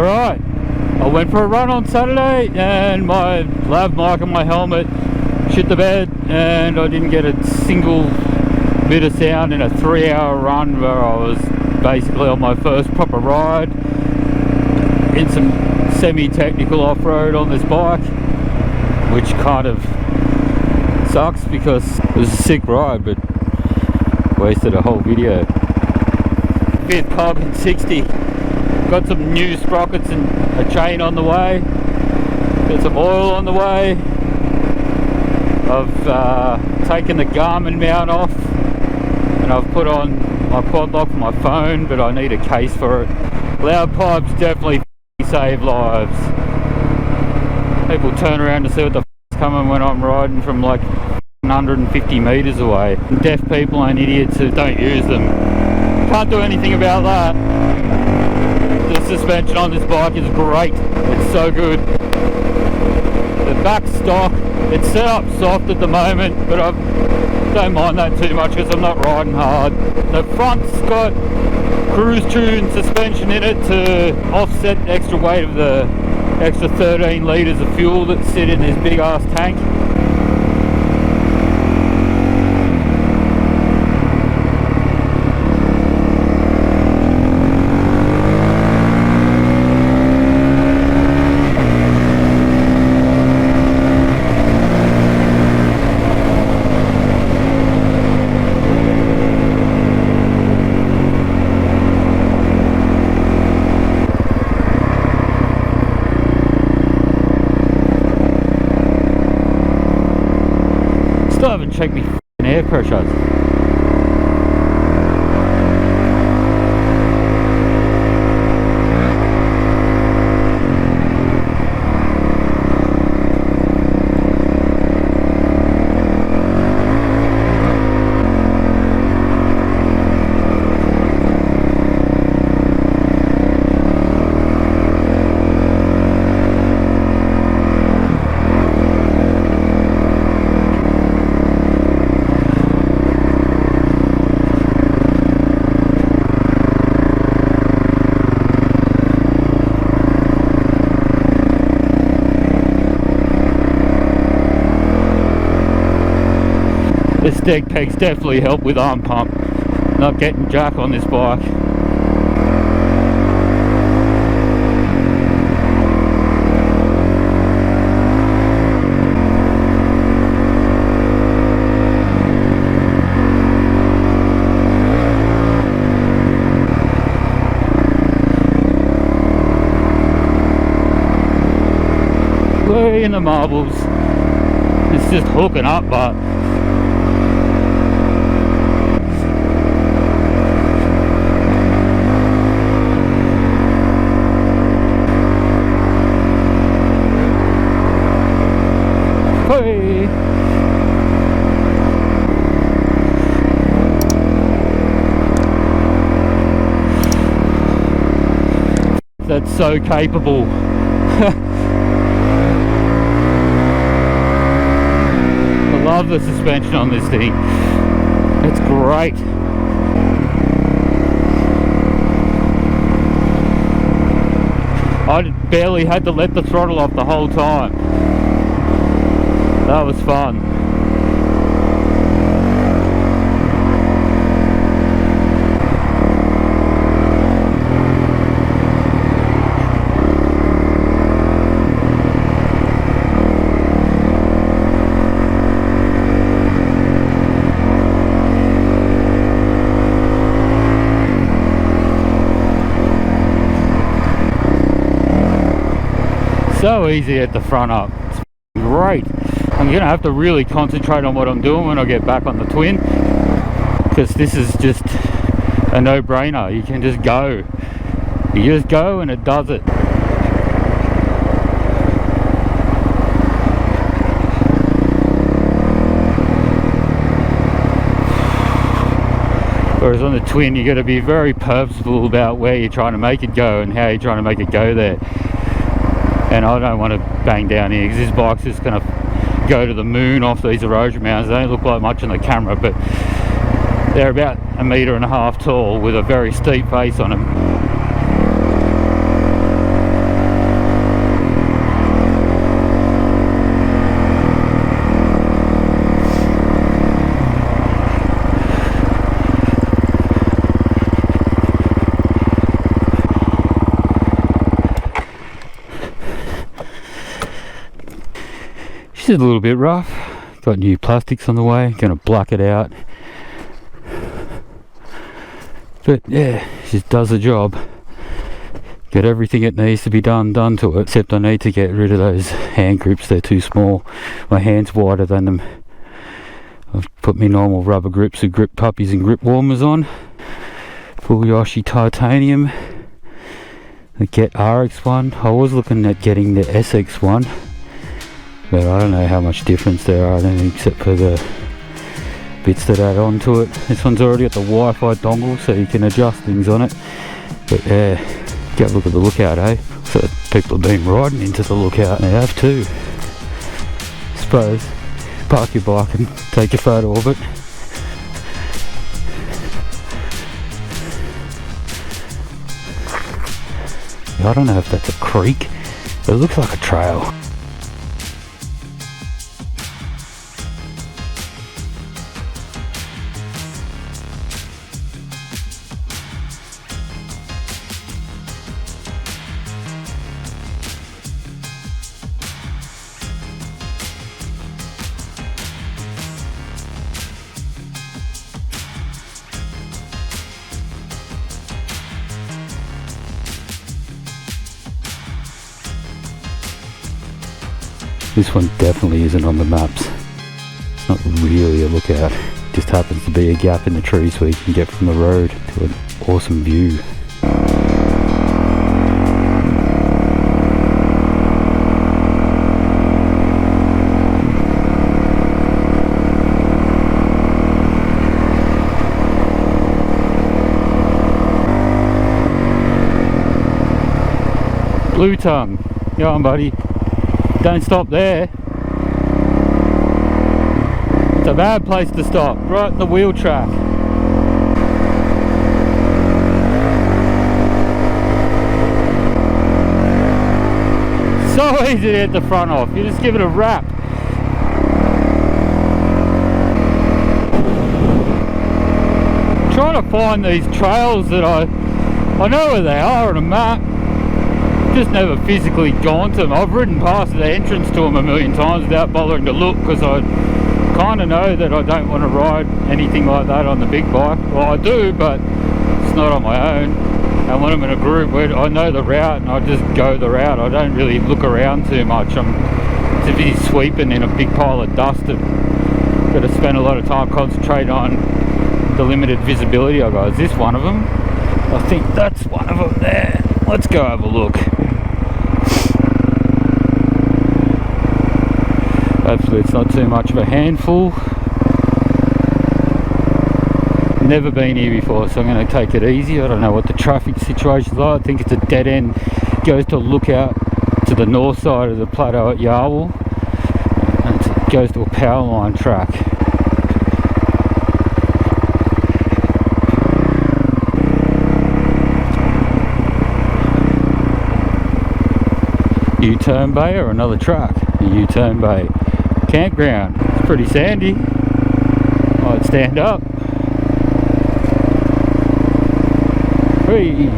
Alright, I went for a run on Saturday and my lav mic and my helmet shit the bed, and I didn't get a single bit of sound in a 3-hour run where I was basically on my first proper ride in some semi-technical off-road on this bike, which kind of sucks because it was a sick ride but wasted a whole video. 5th cog 60, got some new sprockets and a chain on the way, got some oil on the way. I've taken the Garmin mount off and I've put on my quad lock for my phone, but I need a case for it. Loud pipes definitely save lives. People turn around to see what the f***'s coming when I'm riding from like 150 metres away. And deaf people ain't idiots who don't use them. Can't do anything about that. The suspension on this bike is great. It's so good. The back stock, it's set up soft at the moment, but I don't mind that too much because I'm not riding hard. The front's got Cruisin suspension in it to offset the extra weight of the extra 13 litres of fuel that sit in this big ass tank. Still haven't checked me air pressures. The steg pegs definitely help with arm pump, not getting jack on this bike. We're in the marbles, it's just hooking up, but that's so capable. I love the suspension on this thing. It's great. I barely had to let the throttle off the whole time. That was fun. So easy at the front up. It's great. I'm gonna have to really concentrate on what I'm doing when I get back on the twin, because this is just a no-brainer. You can just go. You just go and it does it. Whereas on the twin, you got to be very purposeful about where you're trying to make it go and how you're trying to make it go there. And I don't want to bang down here because this bike's just going to go to the moon off these erosion mountains. They don't look like much on the camera, but they're about 1.5 meters tall with a very steep face on them. Just a little bit rough. Got new plastics on the way, gonna black it out. But yeah, it just does the job. Got everything it needs to be done to it, except I need to get rid of those hand grips. They're too small. My hand's wider than them. I've put my normal rubber grips with grip puppies and grip warmers on. Full Yoshi titanium. The Get RX one. I was looking at getting the SX one, but I don't know how much difference there are, except for the bits that add on to it. This one's already got the Wi-Fi dongle, so you can adjust things on it. But yeah, get a look at the lookout, eh? So people have been riding into the lookout, and they have too. Suppose park your bike and take a photo of it. I don't know if that's a creek, but it looks like a trail. This one definitely isn't on the maps. It's not really a lookout. It just happens to be a gap in the trees where you can get from the road to an awesome view. Blue tongue. Go on, buddy. Don't stop there. It's a bad place to stop, right in the wheel track. So easy to get the front off, you just give it a wrap. Trying to find these trails that I know where they are on a map. Just never physically gone to them. I've ridden past the entrance to them a million times without bothering to look, because I kind of know that I don't want to ride anything like that on the big bike. Well, I do, but it's not on my own. And when I'm in a group where I know the route and I just go the route, I don't really look around too much. I'm too busy sweeping in a big pile of dust. I've got to spend a lot of time concentrating on the limited visibility I got. Is this one of them? I think that's one of them there. Let's go have a look. Hopefully it's not too much of a handful. Never been here before, so I'm going to take it easy. I don't know what the traffic situation's like. I think it's a dead end. It goes to a lookout to the north side of the plateau at Yalwal, and it goes to a power line track. U-turn bay or another track? A U-turn bay. Campground. It's pretty sandy. I'd stand up. Whee!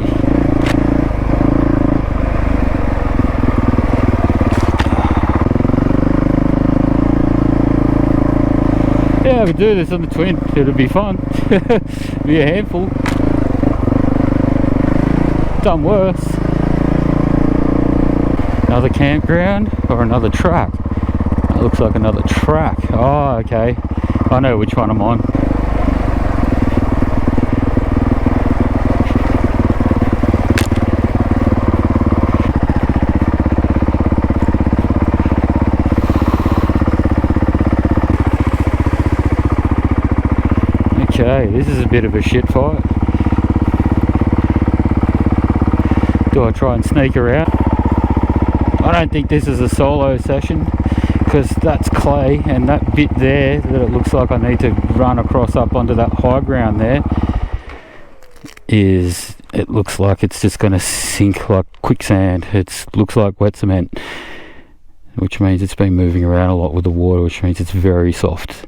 Yeah, we do this on the twin. It'll be fun. Be a handful. Done worse. Another campground or another track? That looks like another track. Oh, okay. I know which one I'm on. Okay, this is a bit of a shit fight. Do I try and sneak around? I don't think this is a solo session, because that's clay, and that bit there that it looks like I need to run across up onto that high ground there it looks like it's just going to sink like quicksand. It looks like wet cement, which means it's been moving around a lot with the water, which means it's very soft.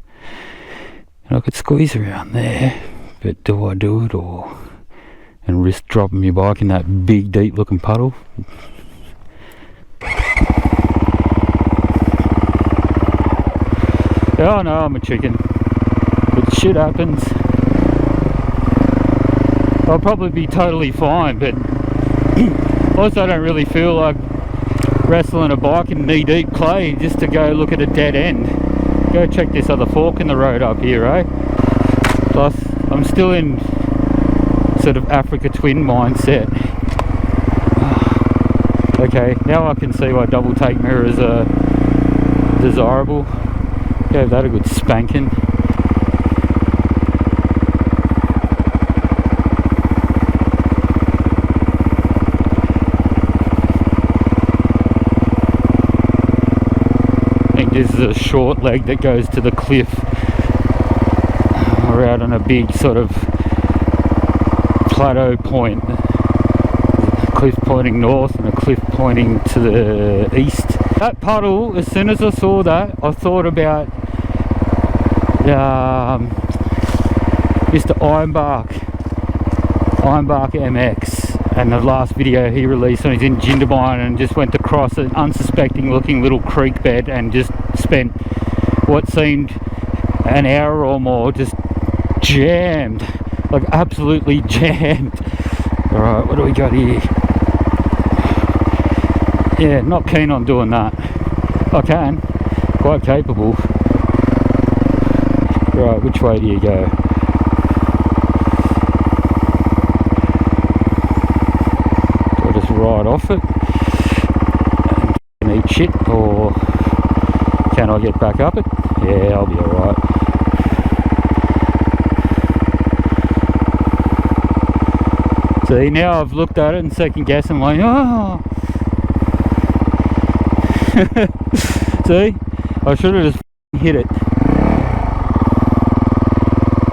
And I could squeeze around there, but do I do it and risk dropping my bike in that big deep looking puddle? Yeah, I know I'm a chicken, but shit happens. I'll probably be totally fine, but also I don't really feel like wrestling a bike in knee-deep clay just to go look at a dead end. Go check this other fork in the road up here, eh? Plus, I'm still in sort of Africa Twin mindset. Okay, now I can see why double take mirrors are desirable. Gave that a good spanking. This is a short leg that goes to the cliff. We're out on a big sort of plateau point. There's a cliff pointing north and a cliff pointing to the east. That puddle, as soon as I saw that, I thought about Mr. Ironbark MX. And the last video he released when he's in Jindabyne and just went across an unsuspecting looking little creek bed and just spent what seemed an hour or more just jammed, like absolutely jammed. Alright, what do we got here? Yeah, not keen on doing that. I can, quite capable. Right, which way do you go? Right off it and eat shit, or can I get back up it? Yeah, I'll be alright. See, now I've looked at it and second guessing like, oh. See, I should have just hit it.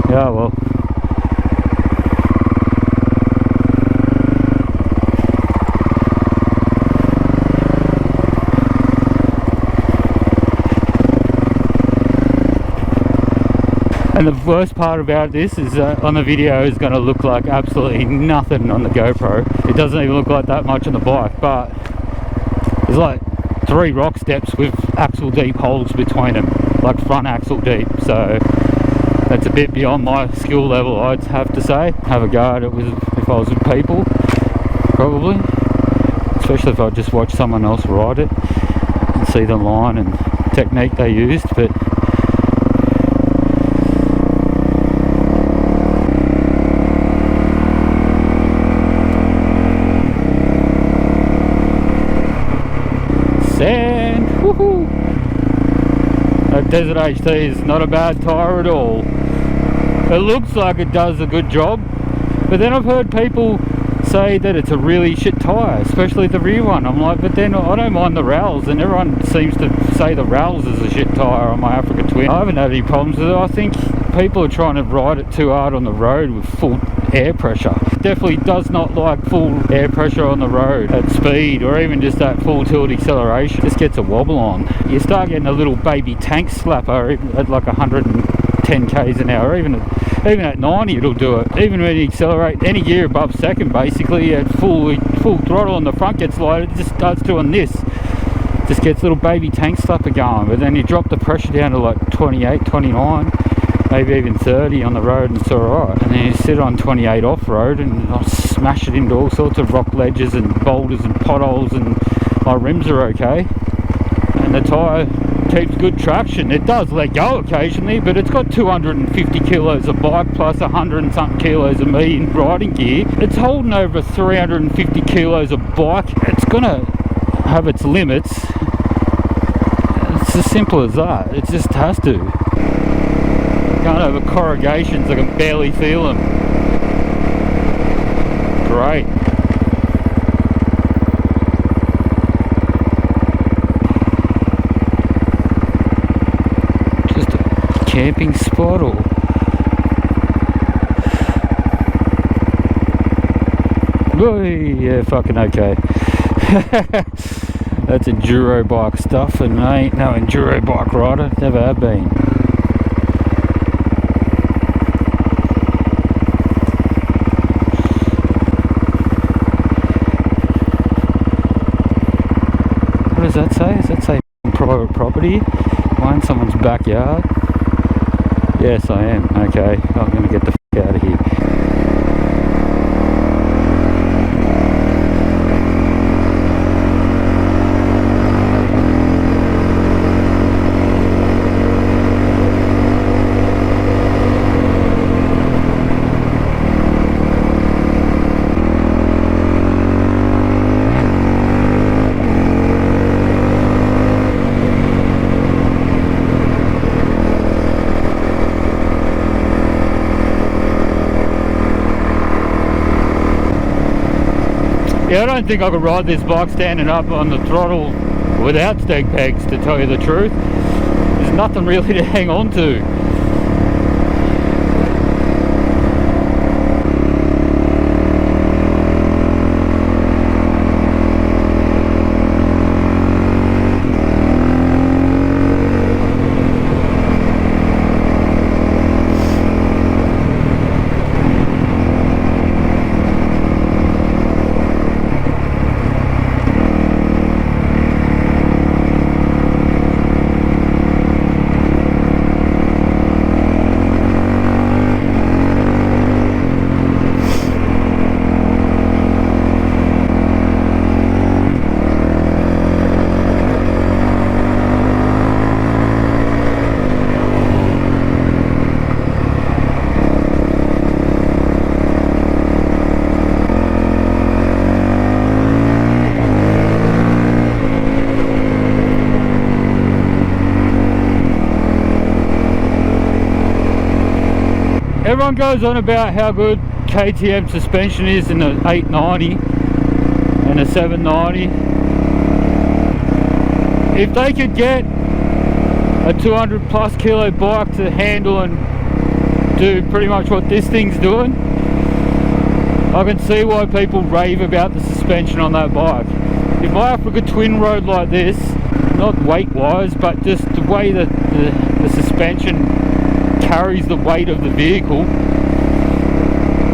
Yeah, well. And the worst part about this is on the video is going to look like absolutely nothing on the GoPro. It doesn't even look like that much on the bike, but there's like 3 rock steps with axle deep holes between them, like front axle deep. So that's a bit beyond my skill level, I'd have to say. Have a go at it if I was with people, probably. Especially if I just watch someone else ride it and see the line and technique they used, but sand, woohoo! That Desert HT is not a bad tyre at all. It looks like it does a good job, but then I've heard people say that it's a really shit tyre, especially the rear one. I'm like, but then I don't mind the Rowls, and everyone seems to say the Rowls is a shit tyre on my Africa Twin. I haven't had any problems with it. I think people are trying to ride it too hard on the road with full air pressure. It definitely does not like full air pressure on the road at speed, or even just that full tilt acceleration. It just gets a wobble on. You start getting a little baby tank slapper at like 110 k's an hour, even at 90 it'll do it. Even when you accelerate any gear above second, basically at full throttle and the front gets light, it just starts doing this. Just gets little baby tank slapper going, but then you drop the pressure down to like 28, 29, maybe even 30 on the road and it's alright. And then you sit on 28 off-road and I'll smash it into all sorts of rock ledges and boulders and potholes, and my rims are okay. And the tyre keeps good traction. It does let go occasionally, but it's got 250 kilos of bike plus 100 and something kilos of me in riding gear. It's holding over 350 kilos of bike. It's gonna have its limits. It's as simple as that. It just has to. Going over corrugations, I can barely feel them. Great. Just a camping spot, or oh, yeah, fucking okay. That's enduro bike stuff, and I ain't no enduro bike rider, never have been. What does that say? Does that say private property? Am I in someone's backyard? Yes, I am. Okay, I'm going to get the f*** out of here. Yeah, I don't think I could ride this bike standing up on the throttle without steg pegs, to tell you the truth. There's nothing really to hang on to. Everyone goes on about how good KTM suspension is in the 890 and the 790. If they could get a 200 plus kilo bike to handle and do pretty much what this thing's doing, I can see why people rave about the suspension on that bike. If my Africa Twin rode like this, not weight wise, but just the way that the suspension carries the weight of the vehicle,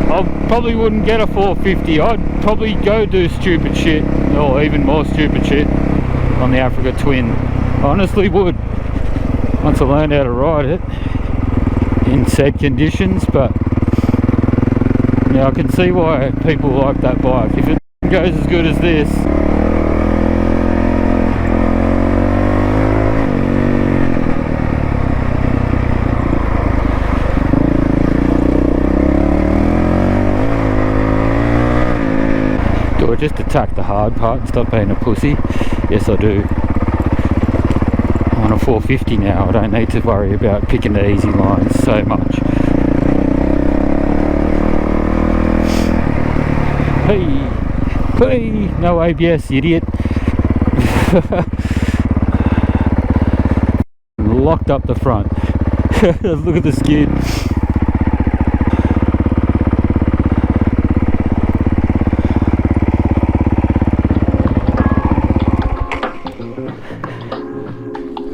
I probably wouldn't get a 450. I'd probably go do stupid shit, or even more stupid shit, on the Africa Twin. I honestly would, once I learned how to ride it in said conditions. But yeah, I can see why people like that bike. If it goes as good as this, do I just attack the hard part and stop being a pussy? Yes, I do. I'm on a 450 now. I don't need to worry about picking the easy lines so much. Hey, no ABS, idiot. Locked up the front. Look at the skid.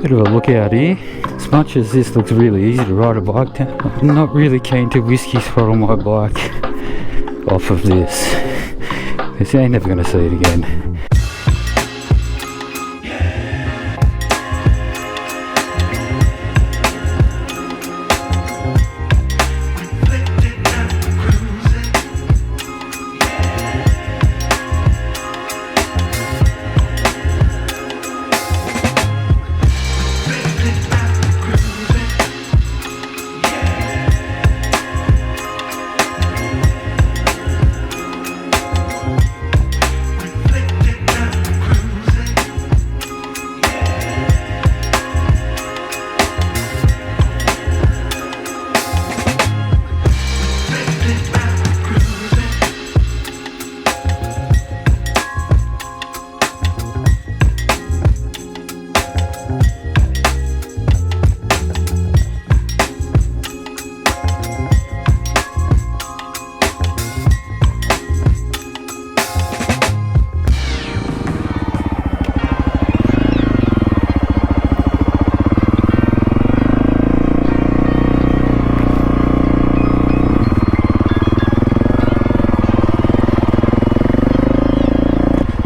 Bit of a look out here. As much as this looks really easy to ride a bike down, I'm not really keen to whiskey throttle my bike off of this, because you ain't never going to see it again.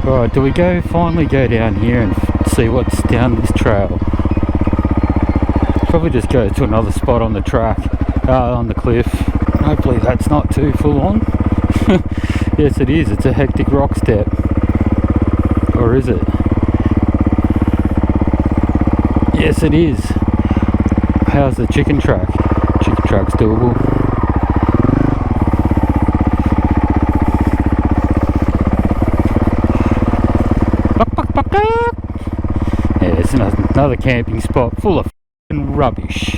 Right, do we finally go down here and see what's down this trail? Probably just go to another spot on the track, on the cliff. Hopefully that's not too full on. Yes it is, it's a hectic rock step. Or is it? Yes it is. How's the chicken track? Chicken track's doable. Yeah, it's another camping spot full of f***ing rubbish.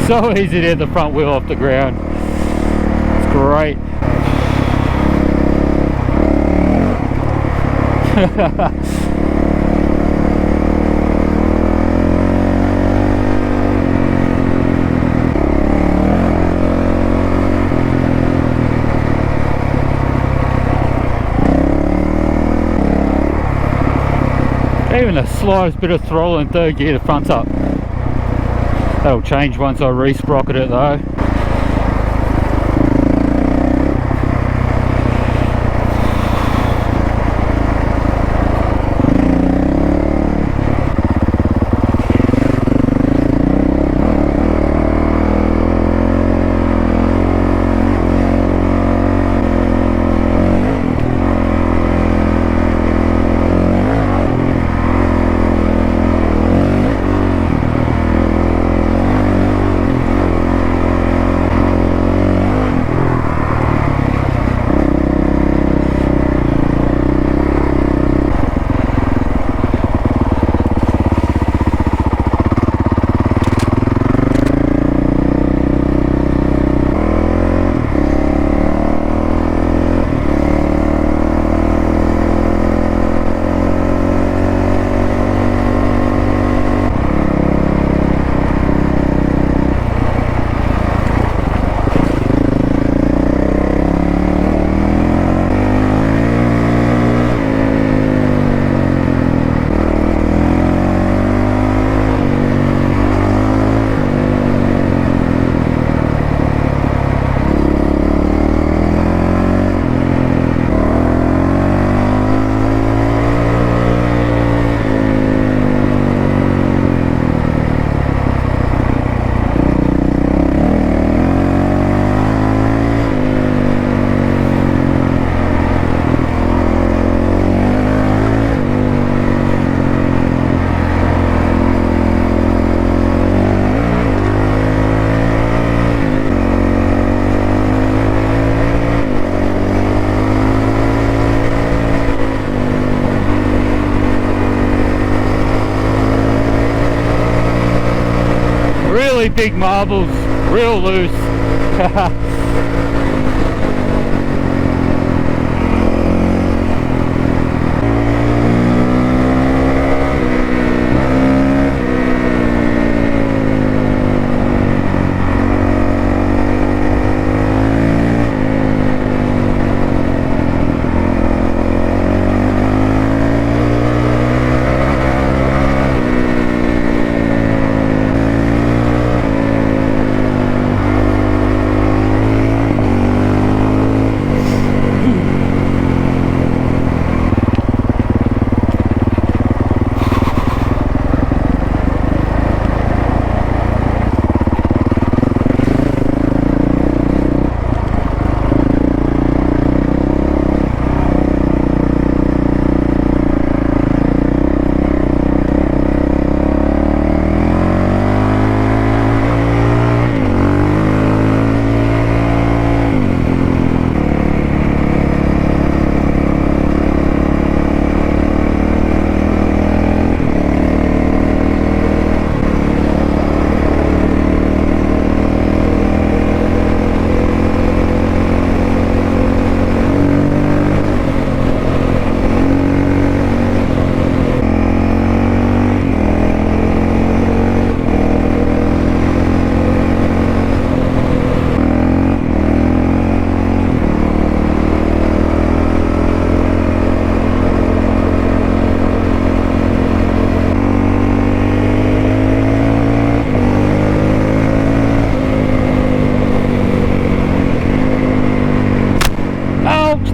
So easy to get the front wheel off the ground. It's great. Even the slightest bit of throttle in third gear, the front's up. That'll change once I re-sprocket it though. Big marbles, real loose.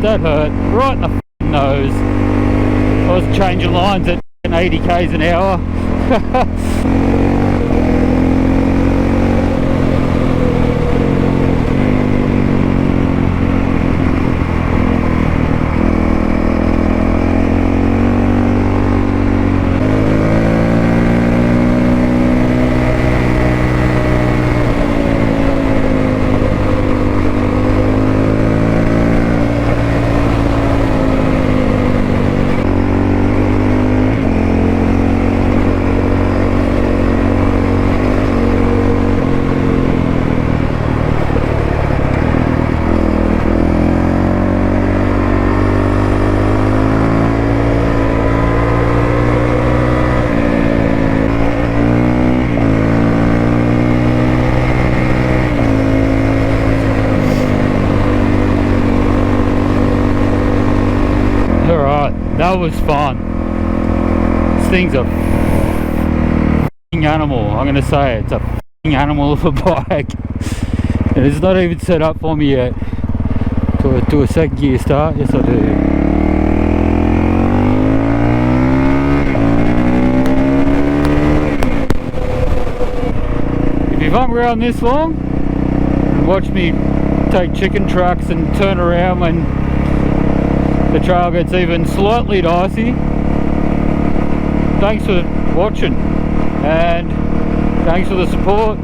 that hurt right in the f***ing nose. I was changing lines at 80 k's an hour. That was fun. This thing's a f***ing animal. I'm gonna say it. It's a f***ing animal of a bike. And it's not even set up for me yet to a second gear start. Yes, I do. If you've hung around this long and watched me take chicken tracks and turn around when the trail gets even slightly dicey, thanks for watching and thanks for the support,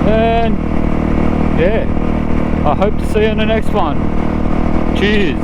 and yeah, I hope to see you in the next one. Cheers.